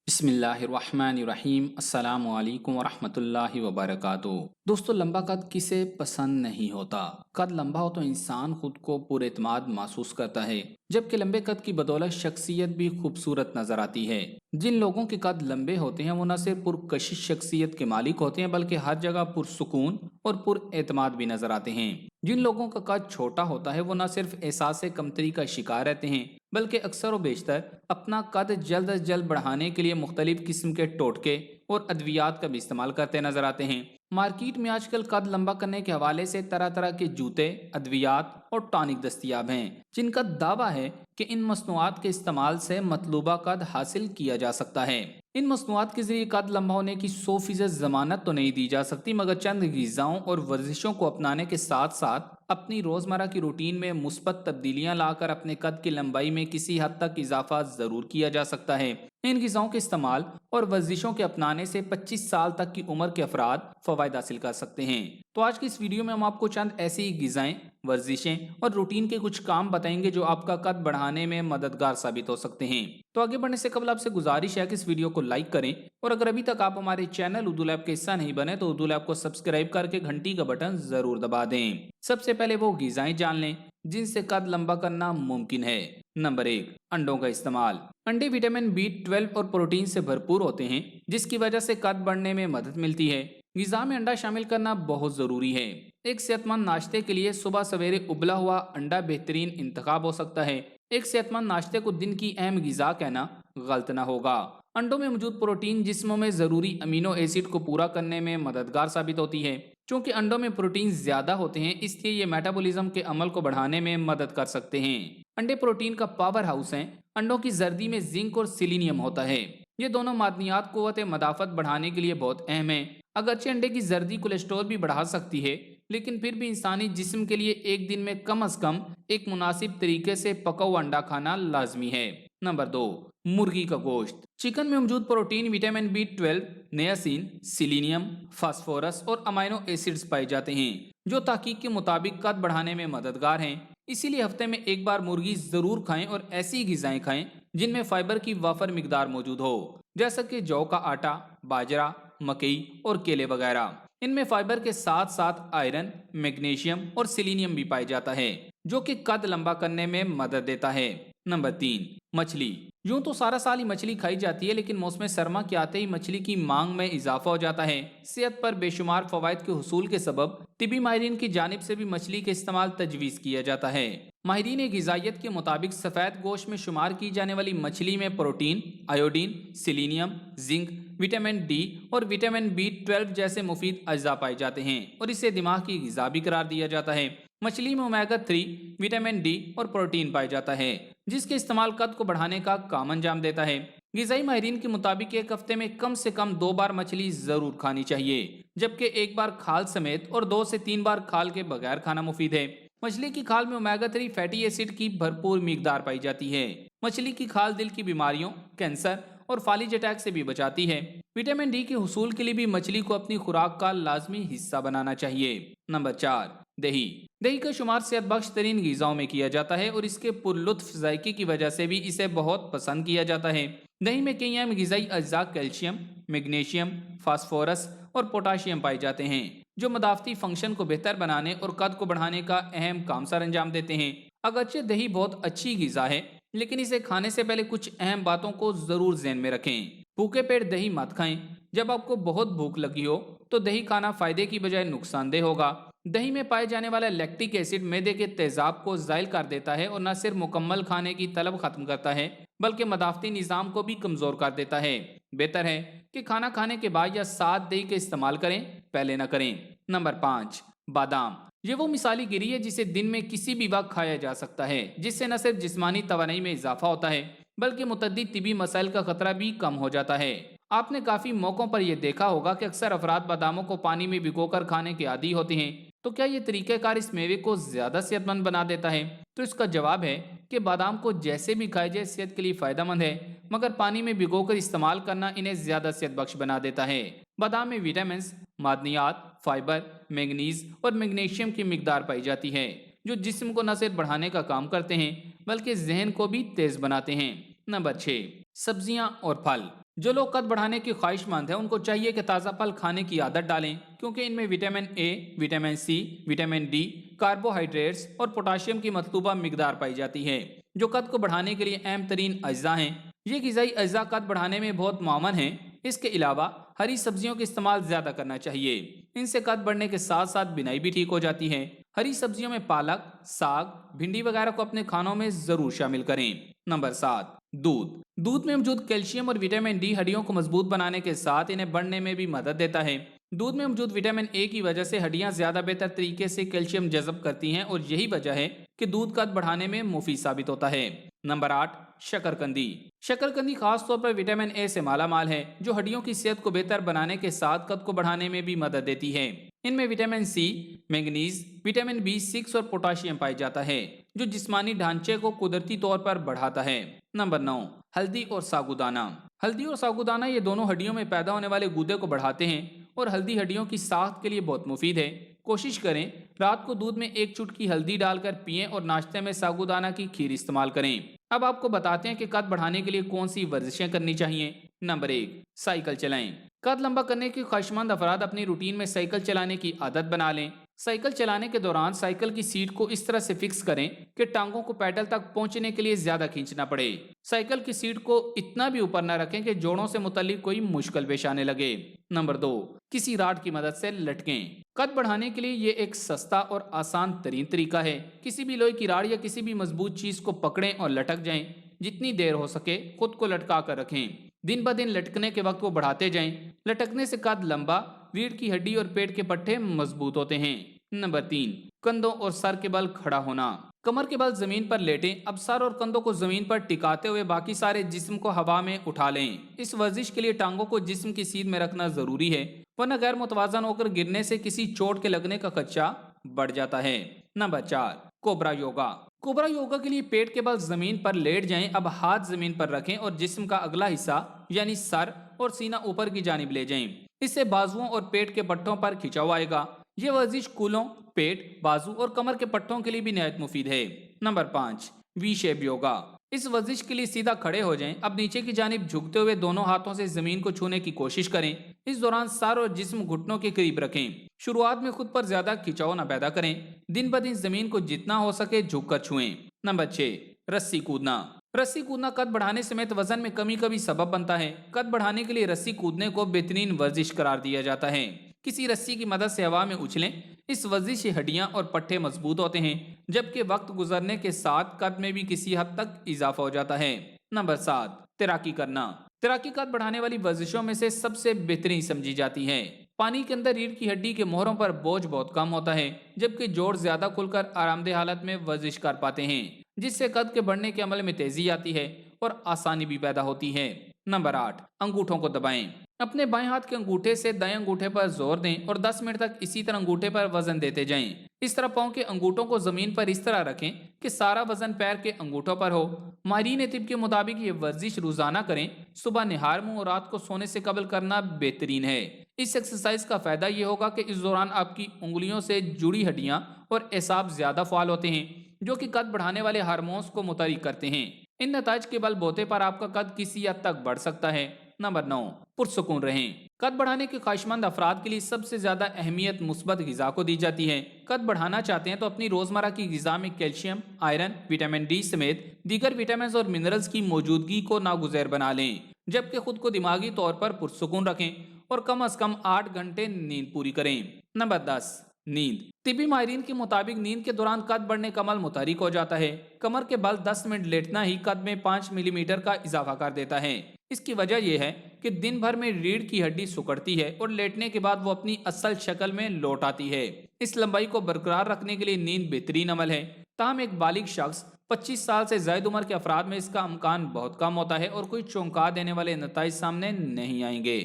बिस्मिल्लाहिर्रहमानिर्रहीम। अस्सलामु अलैकुम वरहमतुल्लाहि वबरकातुहू। दोस्तों, लंबा कद किसे पसंद नहीं होता। कद लंबा हो तो इंसान खुद को पुरएतमाद महसूस करता है, जबकि लंबे कद की बदौलत शख्सियत भी खूबसूरत नजर आती है। जिन लोगों के कद लंबे होते हैं वो न सिर्फ पुरकशिश शख्सियत के मालिक होते हैं, बल्कि हर जगह पुरसुकून और पुरएतमाद भी नजर आते हैं। जिन लोगों का कद छोटा होता है वो न सिर्फ एहसास कमतरी का शिकार रहते हैं, बल्कि अक्सर व बेशतर अपना कद जल्द अज जल्द बढ़ाने के लिए मुख्तलिफ किस्म के टोटके और अद्वियात का भी इस्तेमाल करते नजर आते हैं। मार्केट में आजकल कद लंबा करने के हवाले से तरह तरह के जूते, अद्वियात और टॉनिक दस्तियाब हैं, जिनका दावा है कि इन मसनूआत के इस्तेमाल से मतलूबा कद हासिल किया जा सकता है। इन मसनूआत के जरिए कद लंबा होने की 100% जमानत तो नहीं दी जा सकती, मगर चंद ग़िज़ाओं और वर्जिशों को अपनाने के साथ साथ अपनी रोज़मर्रा की रूटीन में मुस्बत तब्दीलियां लाकर अपने कद की लंबाई में किसी हद तक इजाफा ज़रूर किया जा सकता है। इन ग़िज़ाओं के इस्तेमाल और वर्जिशों के अपनाने से 25 साल तक की उम्र के अफराद फ़वाइद हासिल कर सकते हैं। तो आज की इस वीडियो में हम आपको चंद ऐसी ग़िज़ाएं, वर्जिशें और रूटीन के कुछ काम बताएंगे जो आपका कद बढ़ाने में मददगार साबित हो सकते हैं। तो आगे बढ़ने से कबल आपसे गुजारिश है कि इस वीडियो को लाइक करें, और अगर अभी तक आप हमारे चैनल उर्दू लैब के हिस्सा नहीं बने तो उर्दू लैब को सब्सक्राइब करके घंटी का बटन जरूर दबा दें। सबसे पहले वो ग़िज़ाएं जान लें जिनसे कद लंबा करना मुमकिन है। नंबर 1, अंडों का इस्तेमाल। अंडे विटामिन B12 और प्रोटीन से भरपूर होते हैं, जिसकी वजह से कद बढ़ने में मदद मिलती है। ग़िज़ा में अंडा शामिल करना बहुत जरूरी है। एक सेहतमंद नाश्ते के लिए सुबह सवेरे उबला हुआ अंडा बेहतरीन इंतखाब हो सकता है। एक सेहतमंद नाश्ते को दिन की अहम ग़िज़ा कहना गलत ना होगा। अंडों में मौजूद प्रोटीन जिस्मों में जरूरी अमीनो एसिड को पूरा करने में मददगार साबित होती है। चूंकि अंडों में प्रोटीन ज्यादा होते हैं, इसलिए ये मेटाबॉलिज्म के अमल को बढ़ाने में मदद कर सकते हैं। अंडे प्रोटीन का पावर हाउस हैं। अंडों की जर्दी में जिंक और सिलीनियम होता है। ये दोनों मादनियात कुव्वत मदाफत बढ़ाने के लिए बहुत अहम है। अगरचे अंडे की जर्दी कोलेस्ट्रॉल भी बढ़ा सकती है, लेकिन फिर भी इंसानी जिस्म के लिए एक दिन में कम से कम एक मुनासिब तरीके से पका हुआ अंडा खाना लाजमी है। नंबर 2, मुर्गी का गोश्त। चिकन में मौजूद protein vitamin B12, niacin, selenium, phosphorus और अमाइनो एसिड्स पाए जाते हैं, जो तहकीक के मुताबिक कद बढ़ाने में मददगार हैं। इसीलिए हफ्ते में एक बार मुर्गी जरूर खाएं और ऐसी ग़िज़ाएं खाएं जिनमें फाइबर की वाफर मिकदार मौजूद हो, जैसा कि जौ का आटा, बाजरा, मकई और केले वगैरह। इनमें फाइबर के साथ साथ आयरन, मैग्नीशियम और सिलीनियम भी पाया जाता है, जो कि कद लंबा करने में मदद देता है। नंबर 3, मछली। यूं तो सारा साल ही मछली खाई जाती है, लेकिन मौसम सरमा के आते ही मछली की मांग में इजाफा हो जाता है। सेहत पर बेशुमार फवाइद के हुसूल के सबब तिबी माहिरीन की जानिब से भी मछली के इस्तेमाल तजवीज़ किया जाता है। माहिरीन ग़िज़ाइयत के मुताबिक सफ़ेद गोश्त में शुमार की जाने वाली मछली में protein, iodine, selenium, zinc, vitamin D और विटामिन B12 जैसे मुफीद अज्जा पाए जाते हैं, और इसे दिमाग की ग़िज़ा भी करार दिया जाता है। मछली में ओमेगा 3, विटामिन D और प्रोटीन पाया जाता है, जिसके इस्तेमाल कद को बढ़ाने का काम अंजाम देता है। ग़िज़ाई माहिरीन के मुताबिक एक हफ्ते में कम से कम 2 बार मछली जरूर खानी चाहिए, जबकि एक बार खाल समेत और 2 से 3 बार खाल के बगैर खाना मुफीद है। मछली की खाल में ओमेगा 3 फैटी एसिड की भरपूर मिकदार पाई जाती है। मछली की खाल दिल की बीमारियों, कैंसर और फालिज अटैक से भी बचाती है। विटामिन D के हुसूल के लिए भी मछली को अपनी खुराक का लाजमी हिस्सा बनाना चाहिए। नंबर 4, दही। दही का शुमार सेहत बख्श तरीन ग़िज़ाओं में किया जाता है, और इसके पुरलुत्फ जायके की वजह से भी इसे बहुत पसंद किया जाता है। दही में कई अहम ग़िज़ाई अज्जा कैल्शियम, मैग्नीशियम, फास्फोरस और पोटाशियम पाए जाते हैं, जो मदाफ़ती फंक्शन को बेहतर बनाने और कद को बढ़ाने का अहम काम सर अंजाम देते हैं। अगरचे दही बहुत अच्छी ग़िज़ा है, लेकिन इसे खाने से पहले कुछ अहम बातों को जरूर ज़हन में रखें। भूखे पेट दही मत खाएं। जब आपको बहुत भूख लगी हो तो दही खाना फायदे की बजाय नुकसानदेह होगा। दही में पाए जाने वाला लैक्टिक एसिड मैदे के तेजाब को ज़ाइल कर देता है, और न सिर्फ मुकम्मल खाने की तलब खत्म करता है, बल्कि मदाफ़ती निज़ाम को भी कमज़ोर कर देता है। बेहतर है कि खाना खाने के बाद या साथ दही का इस्तेमाल करें, पहले न करें। नंबर 5, बादाम। ये वो मिसाली गिरी है जिसे दिन में किसी भी वक्त खाया जा सकता है, जिससे न सिर्फ जिस्मानी तवानाई में इजाफा होता है, बल्कि मुतअद्दिद तिबी मसाइल का खतरा भी कम हो जाता है। आपने काफ़ी मौक़ों पर यह देखा होगा कि अक्सर अफराद बादामों को पानी में भिगोकर खाने के आदी होते हैं। तो क्या ये तरीक़ाकार इस मेवे को ज़्यादा सेहतमंद बना देता है? तो इसका जवाब है कि बादाम को जैसे भी खाया जाए सेहत के लिए फ़ायदेमंद है, मगर पानी में भिगोकर इस्तेमाल करना इन्हें ज़्यादा सेहत बख्श बना देता है। बादाम में विटामिन, मादनियात, फाइबर, मैंगनीज और मैग्नीशियम की मिकदार पाई जाती है, जो जिस्म को न सिर्फ बढ़ाने का काम करते हैं, बल्कि जहन को भी तेज़ बनाते हैं। नंबर 6, सब्जियां और फल। जो लोग कद बढ़ाने की ख्वाहिशमंद हैं उनको चाहिए कि ताज़ा फल खाने की आदत डालें, क्योंकि इनमें vitamin A, vitamin C, vitamin D, carbohydrates और पोटाशियम की मतलूबा मिकदार पाई जाती है, जो कद को बढ़ाने के लिए अहम तरीन अज्जा हैं। ये ग़िज़ाई अज्जा कद बढ़ाने में बहुत मामन हैं। इसके अलावा हरी सब्जियों का इस्तेमाल ज़्यादा करना चाहिए। इनसे कद बढ़ने के साथ साथ बिनाई भी ठीक हो जाती है। हरी सब्जियों में पालक, साग, भिंडी वगैरह को अपने खानों में ज़रूर शामिल करें। नंबर 7, दूध। दूध में मौजूद कैल्शियम और विटामिन डी हड्डियों को मजबूत बनाने के साथ इन्हें बढ़ने में भी मदद देता है। दूध में मौजूद विटामिन ए की वजह से हड्डियां ज्यादा बेहतर तरीके से कैल्शियम जज़ब करती हैं और यही वजह है कि दूध कद बढ़ाने में मुफीद साबित होता है। नंबर 8, शकरकंदी। शकरकंदी खास तौर पर विटामिन ए से माला माल है, जो हड्डियों की सेहत को बेहतर बनाने के साथ कद को बढ़ाने में भी मदद देती है। इनमें vitamin C, manganese, vitamin B6 और पोटाशियम पाया जाता है, जो जिस्मानी ढांचे को कुदरती तौर पर बढ़ाता है। नंबर 9, हल्दी और साबूदाना। हल्दी और साबूदाना ये दोनों हड्डियों में पैदा होने वाले गूदे को बढ़ाते हैं और हल्दी हड्डियों की साख्त के लिए बहुत मुफीद है। कोशिश करें रात को दूध में 1 चुटकी हल्दी डालकर पिएं और नाश्ते में साबूदाना की खीर इस्तेमाल करें। अब आपको बताते हैं कि कद बढ़ाने के लिए कौन सी वर्जिशें करनी चाहिए। नंबर 1, साइकिल चलाएं। कद लंबा करने के ख्वाहिशमंद अफराद अपनी रूटीन में साइकिल चलाने की आदत बना लें। साइकिल चलाने के दौरान साइकिल की सीट को इस तरह से फिक्स करें कि टांगों को पैडल तक पहुंचने के लिए ज्यादा खींचना पड़े। साइकिल की सीट को इतना भी ऊपर न रखें कि जोड़ों से मुतल्लिक कोई मुश्किल पेश आने लगे। नंबर 2, किसी राड की मदद से लटकें। कद बढ़ाने के लिए ये एक सस्ता और आसान तरीन तरीका है। किसी भी लोहे की राड या किसी भी मजबूत चीज को पकड़ें और लटक जाएं। जितनी देर हो सके खुद को लटका कर रखें। दिन ब दिन लटकने के वक्त को बढ़ाते जाएं। लटकने से कद लंबा, रीढ़ की हड्डी और पेट के पट्टे मजबूत होते हैं। नंबर 3, कंधों और सर के बल खड़ा होना। कमर के बल जमीन पर लेटें। अब सर और कंधों को जमीन पर टिकाते हुए बाकी सारे जिस्म को हवा में उठा लें। इस वर्जिश के लिए टांगों को जिस्म की सीध में रखना जरूरी है, वरना गैर मुतवाजन होकर गिरने से किसी चोट के लगने का खदशा बढ़ जाता है। Number 4, cobra yoga. Cobra yoga के लिए पेट के बल जमीन पर लेट जाएं। अब हाथ जमीन पर रखें और जिस्म का अगला हिस्सा यानी सर और सीना ऊपर की जानिब ले जाएं। इससे बाजुओं और पेट के पट्टों पर खिंचाव आएगा। ये वर्जिश कूलों, पेट, बाजू और कमर के पट्टों के लिए भी निहायत मुफीद है। Number 5, V shape yoga. इस वर्जिश के लिए सीधा खड़े हो जाएं। अब नीचे की जानिब झुकते हुए दोनों हाथों से जमीन को छूने की कोशिश करें। इस दौरान सर और जिस्म घुटनों के करीब रखें। शुरुआत में खुद पर ज्यादा खिंचाव न पैदा करें। दिन ब दिन जमीन को जितना हो सके झुककर छुएं। नंबर 6, रस्सी कूदना। रस्सी कूदना कद बढ़ाने समेत वजन में कमी का भी सबब बनता है। कद बढ़ाने के लिए रस्सी कूदने को बेहतरीन वर्जिश करार दिया जाता है। किसी रस्सी की मदद से हवा में उछलें। इस वर्जिश से हड्डियां और पट्टे मजबूत होते हैं, जबकि वक्त गुजरने के साथ कद में भी किसी हद तक इजाफा हो जाता है। नंबर 7, तैराकी करना। तैराकी कद बढ़ाने वाली वर्जिशों में से सबसे बेहतरीन समझी जाती है। पानी के अंदर रीढ़ की हड्डी के मोहरों पर बोझ बहुत कम होता है, जबकि जोड़ ज्यादा खुलकर आरामदेह हालत में वर्जिश कर पाते हैं, जिससे कद के बढ़ने के अमल में तेजी आती है और आसानी भी पैदा होती है। नंबर 8, अंगूठों को दबाएं। अपने बाएं हाथ के अंगूठे से दाएं अंगूठे पर जोर दें और 10 मिनट तक इसी तरह अंगूठे पर वजन देते जाएं। इस तरह पांव के अंगूठों को जमीन पर इस तरह रखें कि सारा वजन पैर के अंगूठों पर हो। माहिरीन तिब के मुताबिक ये वर्जिश रोजाना करें। सुबह निहार मुंह और रात को सोने से कबल करना बेहतरीन है। इस एक्सरसाइज का फायदा ये होगा कि इस दौरान आपकी उंगलियों से जुड़ी हड्डियां और एसाब ज्यादा फाल होते हैं, जो कि कद बढ़ाने वाले हार्मोन्स को मुतहरिक करते हैं। इन नताज के बल बोते पर आपका कद किसी हद तक बढ़ सकता है। नंबर 9, पुरसुकून रहें। कद बढ़ाने के ख्वाहिशमंद अफराद के लिए सबसे ज्यादा अहमियत मुस्बत गिजा को दी जाती है। कद बढ़ाना चाहते हैं तो अपनी रोजमर्रा की गिजा में कैल्शियम, आयरन, विटामिन डी समेत दीगर विटामिन और मिनरल्स की मौजूदगी को नागुजैर बना लें, जबकि खुद को दिमागी तौर पर पुरसुकून रखें और कम से कम 8 घंटे नींद पूरी करें। नंबर 10, नींद। तिबी माहिरीन के मुताबिक नींद के दौरान कद बढ़ने का अमल मुतहरिक हो जाता है। कमर के बल 10 मिनट लेटना ही कद में 5 मिलीमीटर का इजाफा कर देता है। इसकी वजह यह है कि दिन भर में रीढ़ की हड्डी सुकड़ती है और लेटने के बाद वो अपनी असल शक्ल में लौट आती है। इस लंबाई को बरकरार रखने के लिए नींद बेहतरीन अमल है। ताहम एक बालिग शख्स 25 साल से ज्यादा उम्र के अफराद में इसका इम्कान बहुत कम होता है और कोई चौंका देने वाले नताइज सामने नहीं आएंगे।